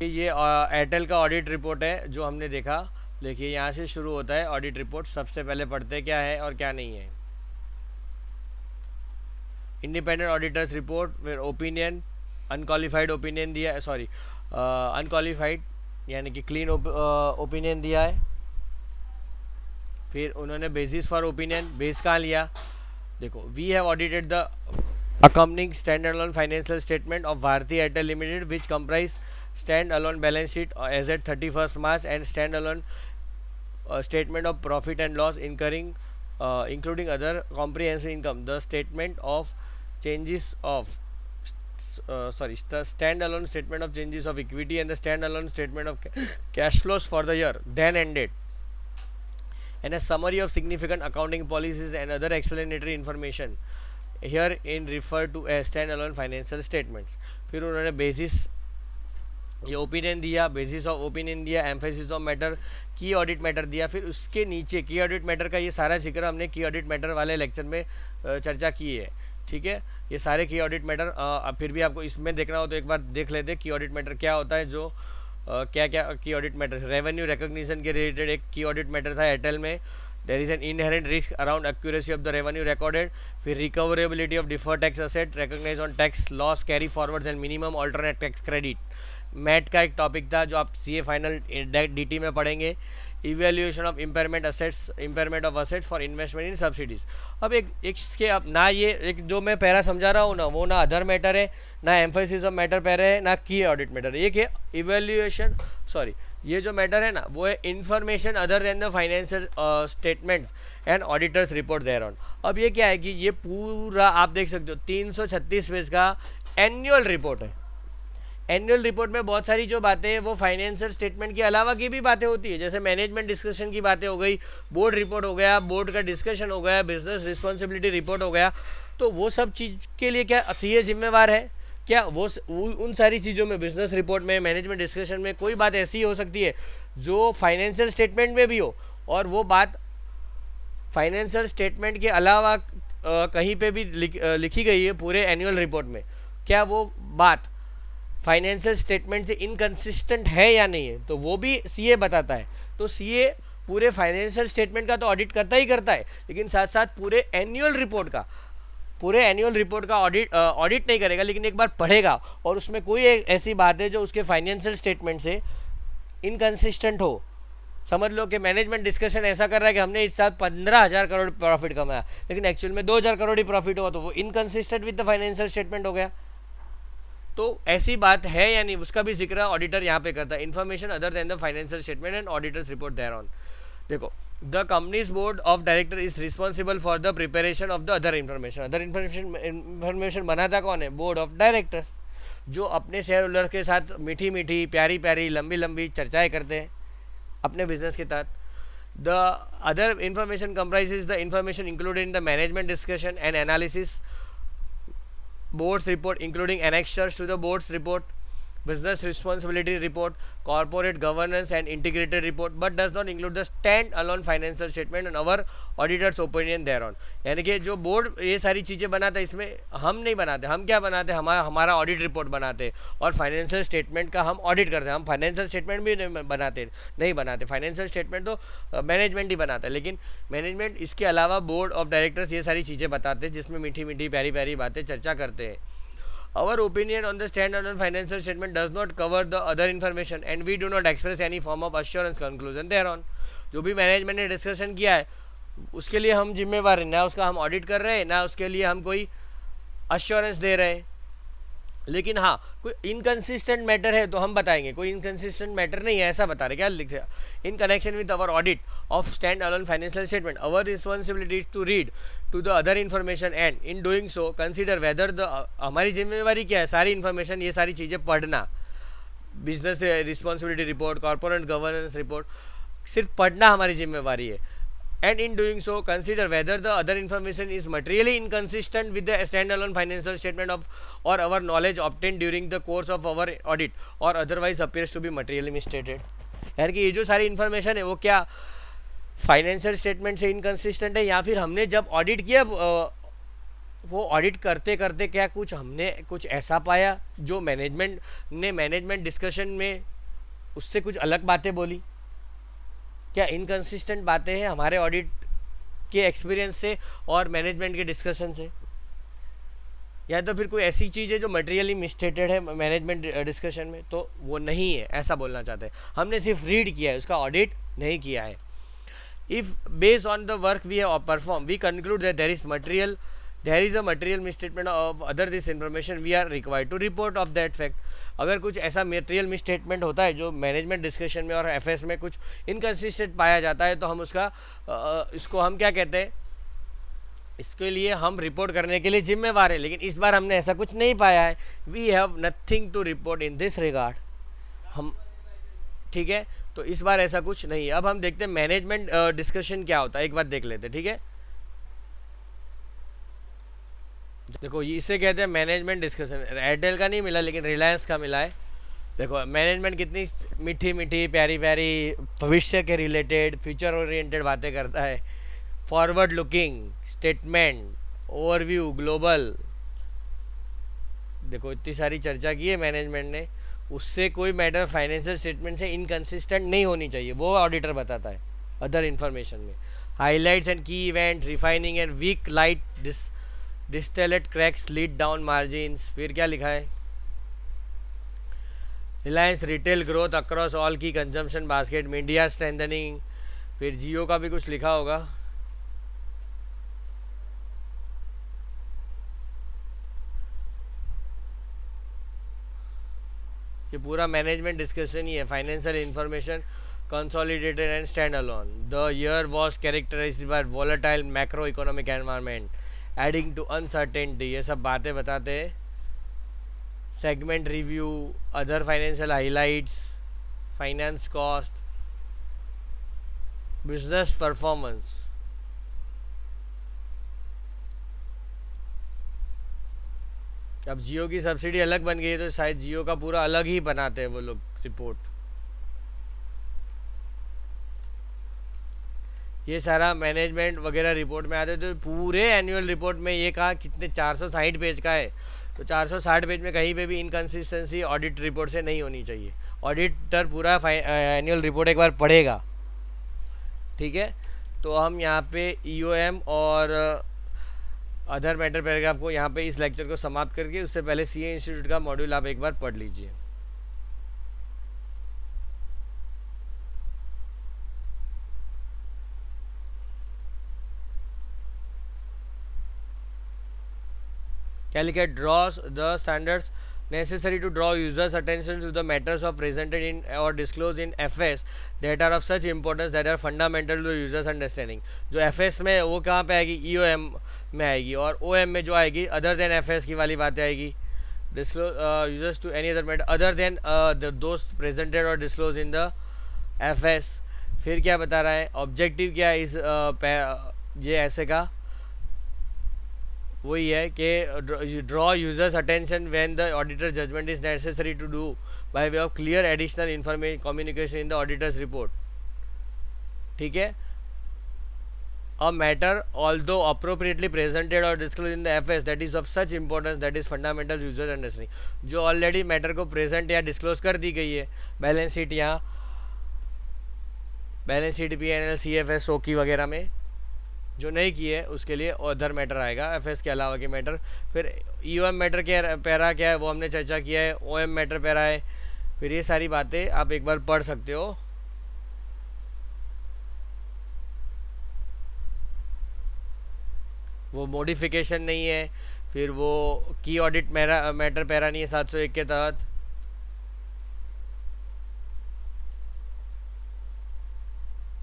A: ये एयरटेल का ऑडिट रिपोर्ट है जो हमने देखा। देखिए यहाँ से शुरू होता है ऑडिट रिपोर्ट। सबसे पहले पढ़ते क्या है और क्या नहीं है। इंडिपेंडेंट ऑडिटर्स रिपोर्ट, फिर ओपिनियन, अनक्वालिफाइड ओपिनियन दिया, सॉरी अनक्वालिफाइड यानी कि क्लीन ओपिनियन दिया है। फिर उन्होंने बेसिस फॉर ओपिनियन, बेस कहाँ लिया, देखो we have audited the accompanying stand alone financial statement of Bharti Airtel limited which comprise stand alone balance sheet as at 31 March and stand alone statement of profit and loss incurring including other comprehensive income, the statement of changes of stand-alone statement of changes of equity and the stand-alone statement of cash flows for the year then ended, and a summary of significant accounting policies and other explanatory information herein referred to as stand-alone financial statements। फिर उन्होंने basis ये opinion दिया, basis of opinion दिया, emphasis of matter, की audit matter दिया। फिर उसके नीचे की ऑडिट मैटर का ये सारा जिक्र हमने की ऑडिट मैटर वाले लेक्चर में चर्चा की है, ठीक है। ये सारे की ऑडिट मैटर अब फिर भी आपको इसमें देखना हो तो एक बार देख लेते की ऑडिट मैटर क्या होता है। जो क्या क्या key audit matter, revenue recognition के रिलेटेड एक की ऑडिट मैटर था एयरटेल में। There is an inherent risk around accuracy of the revenue recorded. फिर recoverability of deferred tax asset recognise on tax loss carry forward and minimum alternate tax credit. MAT का एक topic था जो आप CA final DT में पढ़ेंगे, evaluation of impairment assets, impairment of assets for investment in subsidies. अब एक इसके अब ना ये एक जो मैं पैरा समझा रहा हूँ ना, वो ना अदर मैटर है, ना एम्फेसिस ऑफ मैटर पैरा है, ना की ऑडिट मैटर है। ये इवेल्यूएशन, सॉरी, ये जो मैटर है ना वो है information other than the financial statements and auditors report thereon. अब ये क्या है कि ये पूरा आप देख सकते हो 336 पेज का एनुअल रिपोर्ट है। एनुअल रिपोर्ट में बहुत सारी जो बातें हैं वो फाइनेंशियल स्टेटमेंट के अलावा की भी बातें होती है, जैसे मैनेजमेंट डिस्कशन की बातें हो गई, बोर्ड रिपोर्ट हो गया, बोर्ड का डिस्कशन हो गया, बिजनेस रिस्पॉन्सिबिलिटी रिपोर्ट हो गया। तो वो सब चीज़ के लिए क्या सीए जिम्मेवार है क्या? वो उन सारी चीज़ों में, बिजनेस रिपोर्ट में, मैनेजमेंट डिस्कशन में कोई बात ऐसी हो सकती है जो फाइनेंशियल स्टेटमेंट में भी हो, और वो बात फाइनेंशियल स्टेटमेंट के अलावा कहीं पे भी लिखी गई है पूरे एनुअल रिपोर्ट में, क्या वो बात फाइनेंशियल स्टेटमेंट से इनकंसिस्टेंट है या नहीं है, तो वो भी सीए बताता है। तो सीए पूरे फाइनेंशियल स्टेटमेंट का तो ऑडिट करता ही करता है, लेकिन साथ साथ पूरे एनुअल रिपोर्ट का ऑडिट नहीं करेगा, लेकिन एक बार पढ़ेगा और उसमें कोई ऐसी बात है जो उसके फाइनेंशियल स्टेटमेंट से इनकंसिस्टेंट हो। समझ लो कि मैनेजमेंट डिस्कशन ऐसा कर रहा है कि हमने इस साल 15,000 करोड़ प्रॉफिट कमाया, लेकिन एक्चुअल में 2,000 करोड़ ही प्रॉफिट हुआ, तो वो inconsistent with the financial statement हो गया। तो ऐसी बात है या नहीं, उसका भी जिक्र ऑडिटर यहाँ पे करता है। Information other than the financial statement and auditors report thereon. देखो, the companies board of director is responsible for the preparation of the other information. Other information बनाता कौन है? बोर्ड ऑफ डायरेक्टर्स, जो अपने शेयर होल्डर्स के साथ मीठी मीठी, प्यारी प्यारी, लंबी लंबी चर्चाएं करते हैं अपने बिजनेस के तहत। The other information comprises the information included in the management discussion and analysis, board's report including annexures to the board's report, business responsibility report, corporate governance and integrated report, but does not include the stand alone financial statement and our auditor's opinion thereon। यानी कि जो board ये सारी चीज़ें बनाता है, इसमें हम नहीं बनाते। हम क्या बनाते हैं? हमारा ऑडिट रिपोर्ट बनाते हैं और फाइनेंशियल स्टेटमेंट का हम ऑडिट करते हैं। हम फाइनेंशियल स्टेटमेंट भी नहीं बनाते। फाइनेंशियल स्टेटमेंट तो मैनेजमेंट ही बनाता है, लेकिन मैनेजमेंट इसके अलावा बोर्ड ऑफ डायरेक्टर्स ये सारी चीज़ें बताते हैं, जिसमें मीठी मीठी, प्यारी प्यारी बातें चर्चा करते हैं। Our opinion on the standalone financial statement does not cover the other information and we do not express any form of assurance conclusion thereon। जो भी मैनेजमेंट ने डिस्कशन किया है उसके लिए हम जिम्मेवार हैं, ना उसका हम ऑडिट कर रहे हैं, ना उसके लिए हम कोई अश्योरेंस दे रहे हैं। लेकिन हाँ, कोई इनकन्सिस्टेंट मैटर है तो हम बताएंगे, कोई इनकन्सिस्टेंट मैटर नहीं है ऐसा बता रहे। क्या लिख रहे? In connection with our audit of stand alone financial statement our responsibility to read to the other information and in doing so consider whether the, हमारी जिम्मेवारी क्या है? सारी इन्फॉर्मेशन, ये सारी चीज़ें पढ़ना, business responsibility report, corporate governance report, सिर्फ पढ़ना हमारी जिम्मेवारी है। And in doing so, consider whether the other information is materially inconsistent with the standalone financial statement of or our knowledge obtained during the course of our audit or otherwise appears to be materially misstated। यानी कि ये जो सारी information है वो क्या financial statement से inconsistent है, या फिर हमने जब ऑडिट किया वो ऑडिट करते करते क्या हमने कुछ ऐसा पाया जो मैनेजमेंट ने मैनेजमेंट डिस्कशन में उससे कुछ अलग बातें बोली। क्या इनकंसिस्टेंट बातें हैं हमारे ऑडिट के एक्सपीरियंस से और मैनेजमेंट के डिस्कशन से, या तो फिर कोई ऐसी चीज़ है जो मटेरियली मिसस्टेटेड है मैनेजमेंट डिस्कशन में, तो वो नहीं है, ऐसा बोलना चाहते हैं। हमने सिर्फ रीड किया है, उसका ऑडिट नहीं किया है। If based on the work we have perform we conclude that there is a material misstatement of other this information we are required to report of that fact। अगर कुछ ऐसा मटेरियल मिसस्टेटमेंट होता है जो management discussion में और FS में कुछ इनकन्सिस्टेंट पाया जाता है, तो हम उसका इसको हम क्या कहते हैं, इसके लिए हम रिपोर्ट करने के लिए जिम्मेवार है। लेकिन इस बार हमने ऐसा कुछ नहीं पाया है। We have nothing to report in this regard. हम ठीक है, तो इस बार ऐसा कुछ नहीं है। अब हम देखते हैं मैनेजमेंट डिस्कशन क्या होता है, एक बार देख लेते हैं। ठीक है, देखो इसे कहते हैं मैनेजमेंट डिस्कशन। एयरटेल का नहीं मिला लेकिन रिलायंस का मिला है। देखो मैनेजमेंट कितनी मीठी मीठी, प्यारी प्यारी, भविष्य के रिलेटेड, फ्यूचर ओरिएंटेड बातें करता है। Forward looking statement, overview, global, देखो इतनी सारी चर्चा की है मैनेजमेंट ने। उससे कोई मैटर फाइनेंशियल स्टेटमेंट से इनकन्सिस्टेंट नहीं होनी चाहिए, वो ऑडिटर बताता है अदर इन्फॉर्मेशन में। Highlights and key event, refining and weak light distillate cracks lead down margins. फिर क्या लिखा है? Reliance retail growth across all key consumption basket में, इंडिया स्ट्रेंथनिंग। फिर जियो का भी कुछ लिखा होगा। ये पूरा मैनेजमेंट डिस्कशन ही है, financial information consolidated and standalone. The year was characterized by volatile macroeconomic environment, adding to uncertainty. ये सब बातें बताते हैं। Segment review, other financial highlights, finance cost, business performance. अब जियो की सब्सिडी अलग बन गई है तो शायद जियो का पूरा अलग ही बनाते हैं वो लोग रिपोर्ट। ये सारा मैनेजमेंट वगैरह रिपोर्ट में आते तो पूरे एनुअल रिपोर्ट में ये कहा कितने 460 पेज का है, तो 460 पेज में कहीं पे भी इनकन्सिस्टेंसी ऑडिट रिपोर्ट से नहीं होनी चाहिए। ऑडिटर पूरा एनुअल रिपोर्ट एक बार पढ़ेगा, ठीक है। तो हम यहाँ पे ईओएम और अदर मैटर पैराग्राफ को यहाँ पे इस लेक्चर को समाप्त करके उससे पहले सीए इंस्टीट्यूट का मॉड्यूल आप एक बार पढ़ लीजिए। Calicut draws the standards necessary to draw users' attention to the matters of presented in or disclosed in FS that are of such importance that are fundamental to users' understanding. जो FS में वो कहाँ पे आएगी, EOM में आएगी, और OM में जो आएगी अदर देन FS की वाली बातें आएगी। Disclose users to any other matter other than those presented or disclosed in the FS। फिर क्या बता रहा है, ऑब्जेक्टिव क्या है इस जे ऐसे का, वही है कि draw users attention when the auditor judgement is necessary to do by way of clear additional information communication in the auditors report, ठीक है। A matter although appropriately presented और disclose in the FS that is of such importance that is fundamental users understanding. जो already matter को present या disclose कर दी गई है, बैलेंस शीट या balance sheet PNL CFS okay वगैरह में, जो नहीं की है उसके लिए अदर मैटर आएगा एफएस के अलावा के मैटर। फिर ईओएम मैटर क्या पैरा क्या है वो हमने चर्चा किया है, ओएम मैटर पैरा है। फिर ये सारी बातें आप एक बार पढ़ सकते हो। वो मॉडिफिकेशन नहीं है, फिर वो की ऑडिट मैटर पैरा नहीं है 701 के तहत।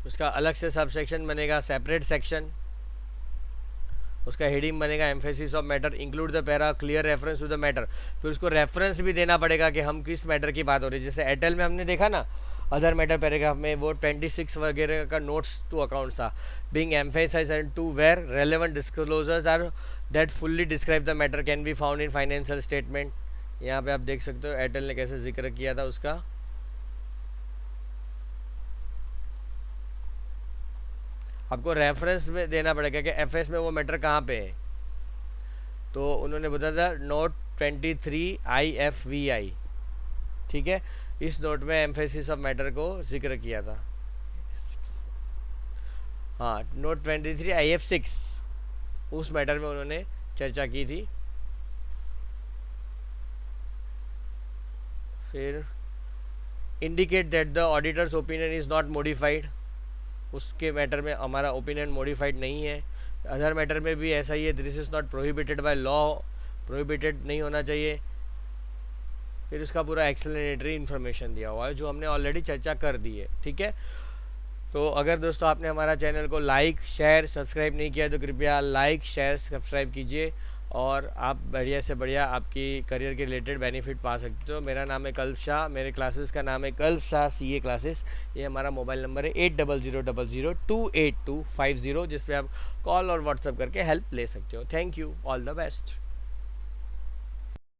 A: उसका अलग से सब सेक्शन बनेगा, सेपरेट सेक्शन। उसका हेडिंग बनेगा emphasis of matter, include the para, clear reference to the matter. फिर उसको रेफरेंस भी देना पड़ेगा कि हम किस मैटर की बात हो रही है। जैसे एयरटेल में हमने देखा ना, अदर मैटर पैराग्राफ में वो 26 वगैरह का नोट्स टू अकाउंट था। Being emphasise and to where relevant disclosures are that fully describe the matter can be found in financial statement. यहाँ पे आप देख सकते हो एयरटेल ने कैसे जिक्र किया था उसका। आपको रेफरेंस में देना पड़ेगा कि एफएस में वो मैटर कहाँ पे है। तो उन्होंने बताया था नोट 23 IFVI, ठीक है। इस नोट में एम्फेसिस ऑफ मैटर को जिक्र किया था। हाँ, नोट 23 IF6 उस मैटर में उन्होंने चर्चा की थी। फिर indicate that the auditors opinion is not modified, उसके मैटर में हमारा ओपिनियन मॉडिफाइड नहीं है। अदर मैटर में भी ऐसा ही है, this is not prohibited by law, prohibited नहीं होना चाहिए। फिर उसका पूरा एक्सप्लेनेटरी इन्फॉर्मेशन दिया हुआ है जो हमने ऑलरेडी चर्चा कर दी है, ठीक है। तो अगर दोस्तों आपने हमारा चैनल को लाइक शेयर सब्सक्राइब नहीं किया तो कृपया लाइक शेयर सब्सक्राइब कीजिए और आप बढ़िया से बढ़िया आपकी करियर के रिलेटेड बेनिफिट पा सकते हो। मेरा नाम है कल्प शाह, मेरे क्लासेस का नाम है कल्प शाह CA क्लासेस। ये हमारा मोबाइल नंबर है 8000028250, जिस पे आप कॉल और व्हाट्सएप करके हेल्प ले सकते हो। Thank you, all the best.